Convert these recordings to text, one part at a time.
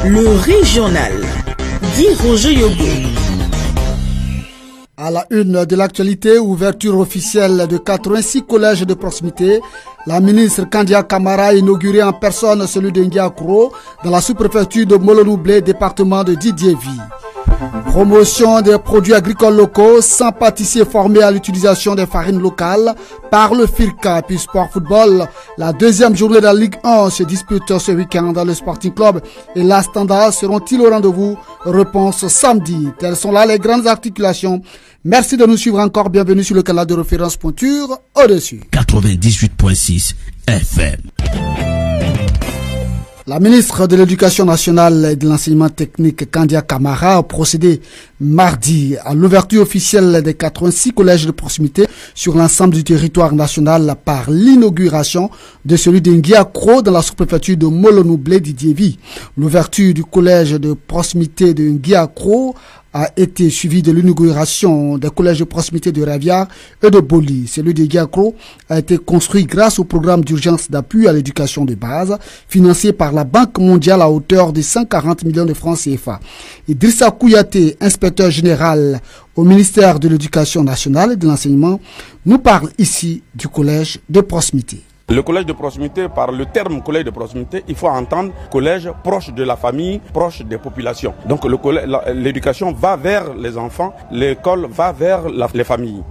Le régional. Dit Roger Yogo. À la une de l'actualité, ouverture officielle de 86 collèges de proximité. La ministre Kandia Camara a inauguré en personne celui de Ndiakro dans la sous-préfecture de Molonou-Blé, département de Didiévi. Promotion des produits agricoles locaux sans pâtissiers formés à l'utilisation des farines locales par le FIRCA. Puis sport football, la deuxième journée de la Ligue 1 se dispute ce week-end dans le Sporting Club et la Standard seront-ils au rendez-vous? Réponse samedi. Telles sont là les grandes articulations. Merci de nous suivre encore. Bienvenue sur le canal de référence Pointure au-dessus. 98.6 FM. La ministre de l'Éducation nationale et de l'enseignement technique, Kandia Camara, a procédé mardi à l'ouverture officielle des 86 collèges de proximité sur l'ensemble du territoire national par l'inauguration de celui d'Ngiakro dans la sous-préfecture de Molonou-Blé Didiévi. L'ouverture du collège de proximité de Ngiakro a été suivi de l'inauguration des collèges de proximité de Raviar et de Boli. Celui de Giakro a été construit grâce au programme d'urgence d'appui à l'éducation de base, financé par la Banque mondiale à hauteur de 140 millions de francs CFA. Idrissa Kouyaté, inspecteur général au ministère de l'Éducation nationale et de l'enseignement, nous parle ici du collège de proximité. Le collège de proximité, par le terme collège de proximité, il faut entendre collège proche de la famille, proche des populations. Donc l'éducation va vers les enfants, l'école va vers les familles.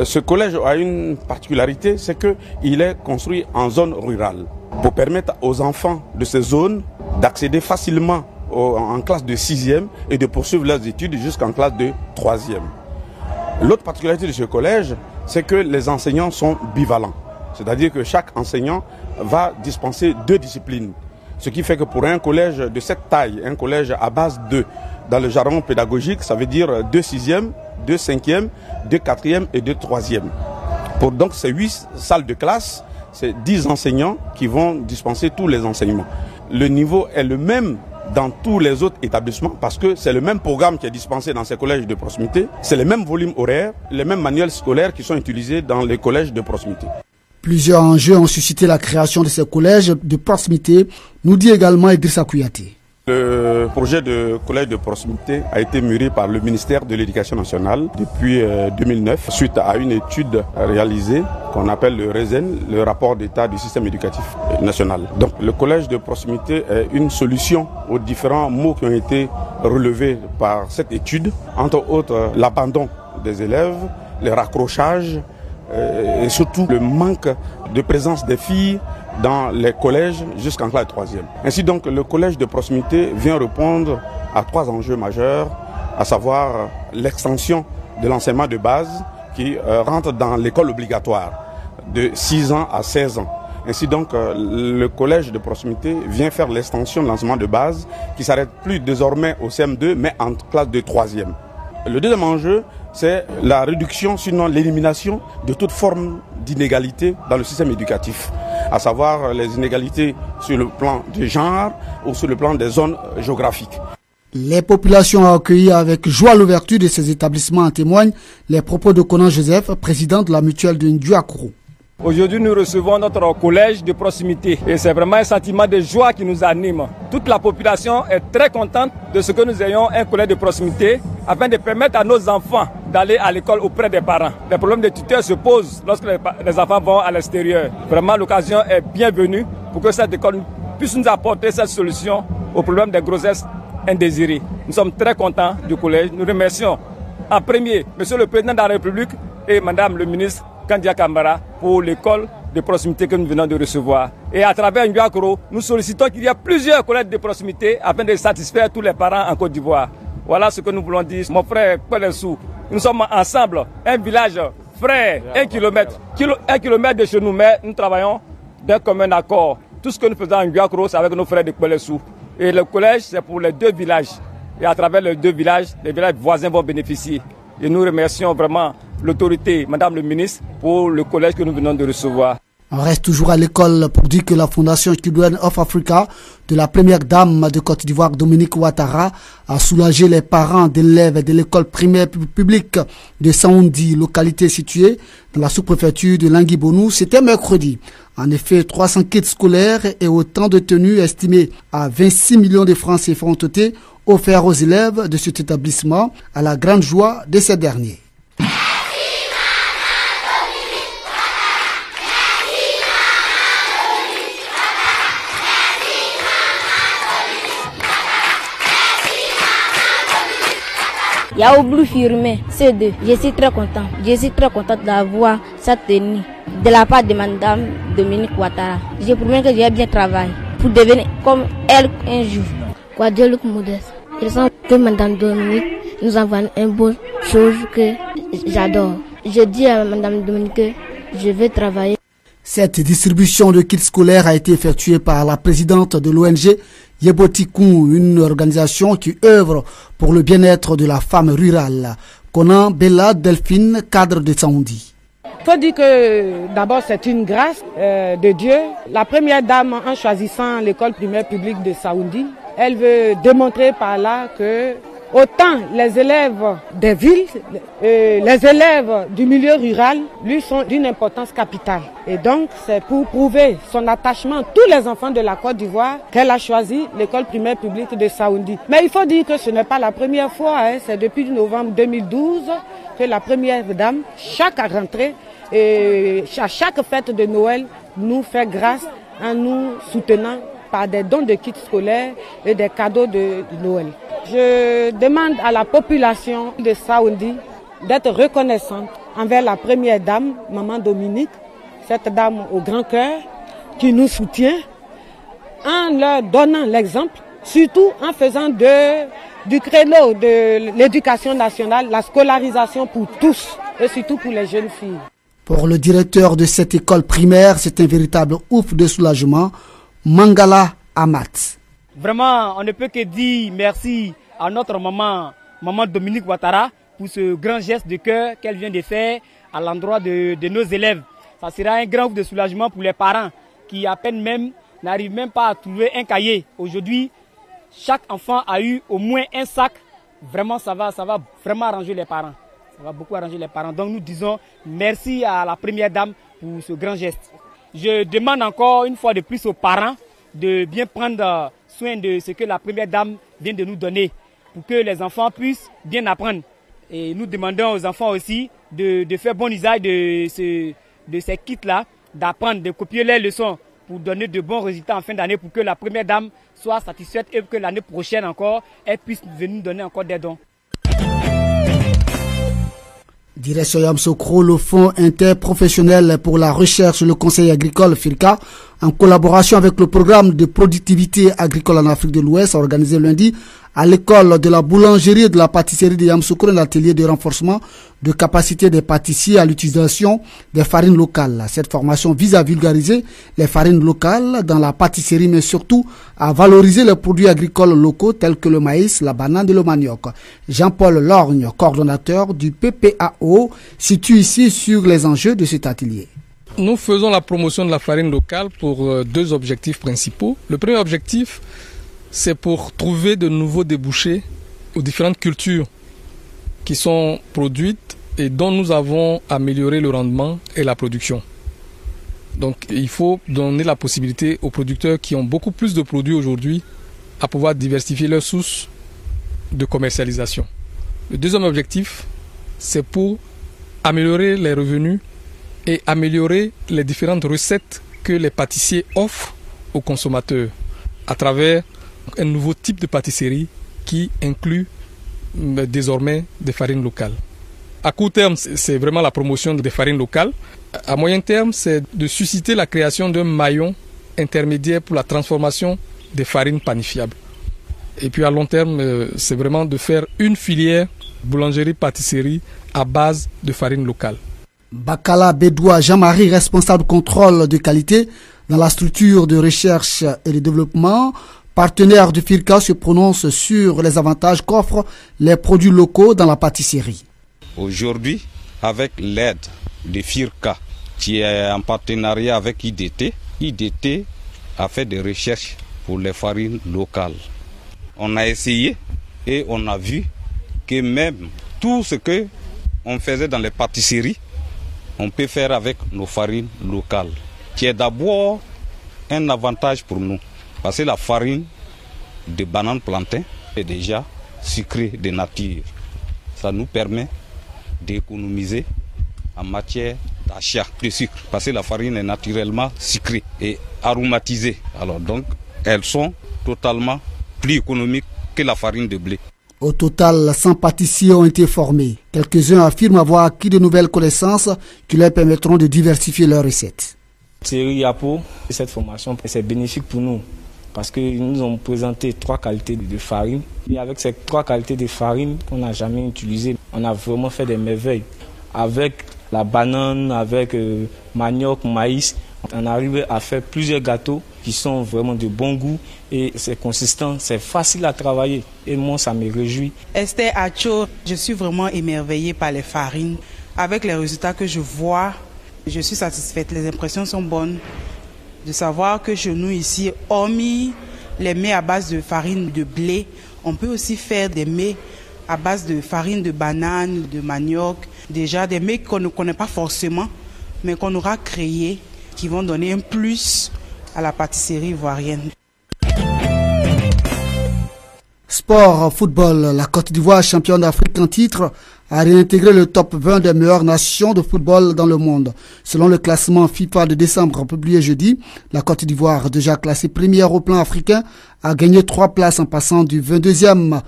Ce collège a une particularité, c'est qu'il est construit en zone rurale pour permettre aux enfants de ces zones d'accéder facilement en classe de 6e et de poursuivre leurs études jusqu'en classe de 3e. L'autre particularité de ce collège, c'est que les enseignants sont bivalents. C'est-à-dire que chaque enseignant va dispenser 2 disciplines. Ce qui fait que pour un collège de cette taille, un collège à base 2, dans le jargon pédagogique, ça veut dire 2 6e, 2 5e, 2 4e et 2 3e. Pour donc ces 8 salles de classe, c'est 10 enseignants qui vont dispenser tous les enseignements. Le niveau est le même dans tous les autres établissements parce que c'est le même programme qui est dispensé dans ces collèges de proximité. C'est les mêmes volumes horaires, les mêmes manuels scolaires qui sont utilisés dans les collèges de proximité. Plusieurs enjeux ont suscité la création de ces collèges de proximité, nous dit également Idrissa Kouyaté. Le projet de collège de proximité a été mûri par le ministère de l'Éducation nationale depuis 2009 suite à une étude réalisée qu'on appelle le RESEN, le rapport d'état du système éducatif national. Donc le collège de proximité est une solution aux différents maux qui ont été relevés par cette étude, entre autres l'abandon des élèves, les raccrochages, et surtout le manque de présence des filles dans les collèges jusqu'en classe de 3e. Ainsi donc le collège de proximité vient répondre à 3 enjeux majeurs, à savoir l'extension de l'enseignement de base qui rentre dans l'école obligatoire de 6 ans à 16 ans. Ainsi donc le collège de proximité vient faire l'extension de l'enseignement de base qui ne s'arrête plus désormais au CM2 mais en classe de 3e. Le deuxième enjeu, c'est la réduction, sinon l'élimination de toute forme d'inégalité dans le système éducatif, à savoir les inégalités sur le plan du genre ou sur le plan des zones géographiques. Les populations ont accueilli avec joie l'ouverture de ces établissements en témoignent les propos de Conan Joseph, président de la mutuelle de Ndiakro. Aujourd'hui, nous recevons notre collège de proximité et c'est vraiment un sentiment de joie qui nous anime. Toute la population est très contente de ce que nous ayons un collège de proximité afin de permettre à nos enfants d'aller à l'école auprès des parents. Les problèmes de tuteurs se posent lorsque les enfants vont à l'extérieur. Vraiment, l'occasion est bienvenue pour que cette école puisse nous apporter cette solution au problème des grossesses indésirées. Nous sommes très contents du collège. Nous remercions en premier Monsieur le Président de la République et Madame le Ministre Kandia Camara pour l'école de proximité que nous venons de recevoir. Et à travers Ndiakro, nous sollicitons qu'il y ait plusieurs collèges de proximité afin de satisfaire tous les parents en Côte d'Ivoire. Voilà ce que nous voulons dire. Mon frère Pelensou, nous sommes ensemble, un village frère, 1 kilomètre de chez nous, mais nous travaillons d'un commun accord. Tout ce que nous faisons en Ndiakro, c'est avec nos frères de Pelensou. Et le collège, c'est pour les 2 villages. Et à travers les 2 villages, les villages voisins vont bénéficier. Et nous remercions vraiment l'autorité, Madame le Ministre, pour le collège que nous venons de recevoir. On reste toujours à l'école pour dire que la Fondation Children of Africa de la première dame de Côte d'Ivoire, Dominique Ouattara, a soulagé les parents d'élèves de l'école primaire publique de Saoundi, localité située dans la sous-préfecture de Languibonou. C'était mercredi. En effet, 300 kits scolaires et autant de tenues estimées à 26 millions de francs CFA ont été offerts aux élèves de cet établissement à la grande joie de ces derniers. Yaoublu Firmé, C2. Je suis très content. Je suis très contente d'avoir cette tenue de la part de Madame Dominique Ouattara. Je promets que je vais bien travailler pour devenir comme elle un jour. Quoi, Dieu le modeste. Je sens que Madame Dominique nous envoie une bonne chose que j'adore. Je dis à Madame Dominique que je vais travailler. Cette distribution de kits scolaires a été effectuée par la présidente de l'ONG Yebotikou, une organisation qui œuvre pour le bien-être de la femme rurale. Conan Bella Delphine, cadre de Saoundi. Il faut dire que d'abord c'est une grâce de Dieu. La première dame, en choisissant l'école primaire publique de Saoundi, elle veut démontrer par là que autant les élèves des villes, les élèves du milieu rural, lui sont d'une importance capitale. Et donc, c'est pour prouver son attachement à tous les enfants de la Côte d'Ivoire qu'elle a choisi l'école primaire publique de Saoundi. Mais il faut dire que ce n'est pas la première fois, c'est depuis novembre 2012 que la première dame, chaque rentrée et à chaque fête de Noël, nous fait grâce en nous soutenant par des dons de kits scolaires et des cadeaux de Noël. Je demande à la population de Saoundi d'être reconnaissante envers la première dame, Maman Dominique, cette dame au grand cœur qui nous soutient en leur donnant l'exemple, surtout en faisant du créneau de l'éducation nationale, la scolarisation pour tous et surtout pour les jeunes filles. Pour le directeur de cette école primaire, c'est un véritable ouf de soulagement. Mangala Amat. Vraiment, on ne peut que dire merci à notre maman Dominique Ouattara, pour ce grand geste de cœur qu'elle vient de faire à l'endroit de nos élèves. Ça sera un grand ouf de soulagement pour les parents qui à peine même n'arrivent même pas à trouver un cahier. Aujourd'hui, chaque enfant a eu au moins un sac. Vraiment, ça va vraiment arranger les parents. Ça va beaucoup arranger les parents. Donc nous disons merci à la première dame pour ce grand geste. Je demande encore une fois de plus aux parents de bien prendre soin de ce que la première dame vient de nous donner pour que les enfants puissent bien apprendre. Et nous demandons aux enfants aussi de faire bon usage de ces kits-là, d'apprendre, de copier les leçons pour donner de bons résultats en fin d'année pour que la première dame soit satisfaite et que l'année prochaine encore, elle puisse venir nous donner encore des dons. Direction Yamsokro, le Fonds interprofessionnel pour la recherche et le Conseil agricole FIRCA, en collaboration avec le programme de productivité agricole en Afrique de l'Ouest, a organisé lundi à l'école de la boulangerie et de la pâtisserie de Yamsokro un atelier de renforcement de capacité des pâtissiers à l'utilisation des farines locales. Cette formation vise à vulgariser les farines locales dans la pâtisserie, mais surtout à valoriser les produits agricoles locaux tels que le maïs, la banane et le manioc. Jean-Paul Lorgne, coordonnateur du PPAO, situe ici sur les enjeux de cet atelier. Nous faisons la promotion de la farine locale pour deux objectifs principaux. Le premier objectif, c'est pour trouver de nouveaux débouchés aux différentes cultures qui sont produites et dont nous avons amélioré le rendement et la production. Donc il faut donner la possibilité aux producteurs qui ont beaucoup plus de produits aujourd'hui à pouvoir diversifier leurs sources de commercialisation. Le deuxième objectif, c'est pour améliorer les revenus et améliorer les différentes recettes que les pâtissiers offrent aux consommateurs à travers un nouveau type de pâtisserie qui inclut désormais des farines locales. À court terme, c'est vraiment la promotion des farines locales. À moyen terme, c'est de susciter la création d'un maillon intermédiaire pour la transformation des farines panifiables. Et puis à long terme, c'est vraiment de faire une filière boulangerie-pâtisserie à base de farine locale. Bakala Bédoua Jean-Marie, responsable contrôle de qualité dans la structure de recherche et de développement, partenaire du FIRCA, se prononce sur les avantages qu'offrent les produits locaux dans la pâtisserie. Aujourd'hui, avec l'aide du FIRCA qui est en partenariat avec IDT. IDT a fait des recherches pour les farines locales. On a essayé et on a vu que même tout ce que on faisait dans les pâtisseries, on peut faire avec nos farines locales, qui est d'abord un avantage pour nous. Parce que la farine de banane plantain est déjà sucrée de nature. Ça nous permet d'économiser en matière d'achat de sucre. Parce que la farine est naturellement sucrée et aromatisée. Alors donc, elles sont totalement plus économiques que la farine de blé. Au total, 100 pâtissiers ont été formés. Quelques-uns affirment avoir acquis de nouvelles connaissances qui leur permettront de diversifier leurs recettes. Thierry Yapo, cette formation, c'est bénéfique pour nous parce qu'ils nous ont présenté 3 qualités de farine. Et avec ces 3 qualités de farine qu'on n'a jamais utilisées, on a vraiment fait des merveilles. Avec la banane, avec manioc, maïs, on arrive à faire plusieurs gâteaux qui sont vraiment de bon goût et c'est consistant, c'est facile à travailler et moi ça me réjouit. Esther Acho, je suis vraiment émerveillée par les farines. Avec les résultats que je vois, je suis satisfaite, les impressions sont bonnes. De savoir que chez nous ici, hormis les mets à base de farine de blé, on peut aussi faire des mets à base de farine de banane, de manioc, déjà des mets qu'on ne connaît pas forcément, mais qu'on aura créés, qui vont donner un plus à la pâtisserie ivoirienne. Sport, football, la Côte d'Ivoire, championne d'Afrique en titre, a réintégré le top 20 des meilleures nations de football dans le monde. Selon le classement FIFA de décembre publié jeudi, la Côte d'Ivoire, déjà classée première au plan africain, a gagné 3 places en passant du 22e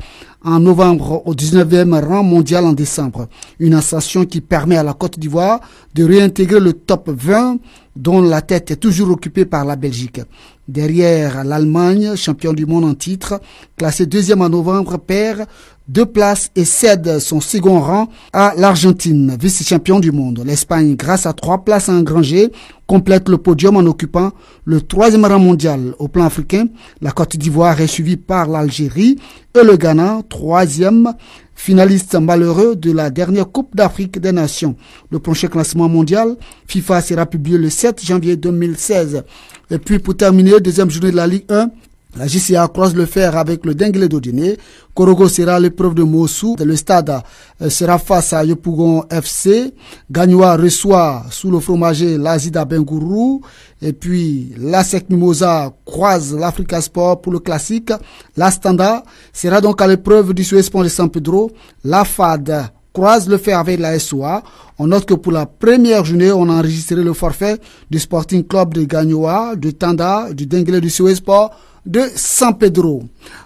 en novembre au 19e rang mondial en décembre. Une ascension qui permet à la Côte d'Ivoire de réintégrer le top 20 dont la tête est toujours occupée par la Belgique. Derrière, l'Allemagne, champion du monde en titre, classée 2e en novembre, perd 2 places et cède son second rang à l'Argentine, vice-champion du monde. L'Espagne, grâce à 3 places engrangées, complète le podium en occupant le 3e rang mondial. Au plan africain, la Côte d'Ivoire est suivie par l'Algérie et le Ghana, 3e, finaliste malheureux de la dernière Coupe d'Afrique des Nations. Le prochain classement mondial, FIFA, sera publié le 7 janvier 2016. Et puis pour terminer, deuxième journée de la Ligue 1, la JCA croise le fer avec le Denguele d'Odiné. Korogo sera à l'épreuve de Mossou. Le stade sera face à Yopougon FC. Gagnoa reçoit sous le fromager l'Azida Bengourou. Et puis l'ASEC Mimosa croise l'Africa Sport pour le classique. La Standa sera donc à l'épreuve du Suez-Pont de San Pedro. La FAD croise le fer avec la SOA. On note que pour la première journée, on a enregistré le forfait du Sporting Club de Gagnoa, du Tanda, du Denguele du Suez-Sport, de San Pedro.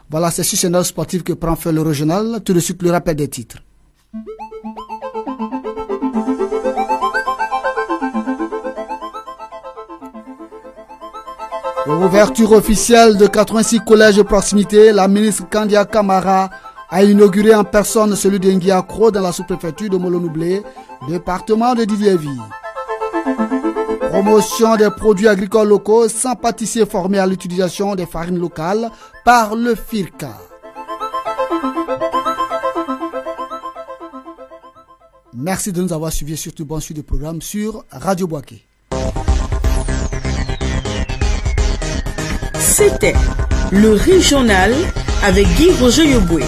Voilà, c'est sur ce scénario sportif que prend fait le régional. Tout de suite, le rappel des titres. Ouverture officielle de 86 collèges de proximité, la ministre Kandia Kamara a inauguré en personne celui d'Engiakro dans la sous-préfecture de Molonoublé, département de Didiévi. Promotion des produits agricoles locaux sans pâtissiers formés à l'utilisation des farines locales par le FIRCA. Merci de nous avoir suivis, surtout bon suite de programme sur Radio Boaké. C'était le régional avec Guy Roger Yoboué.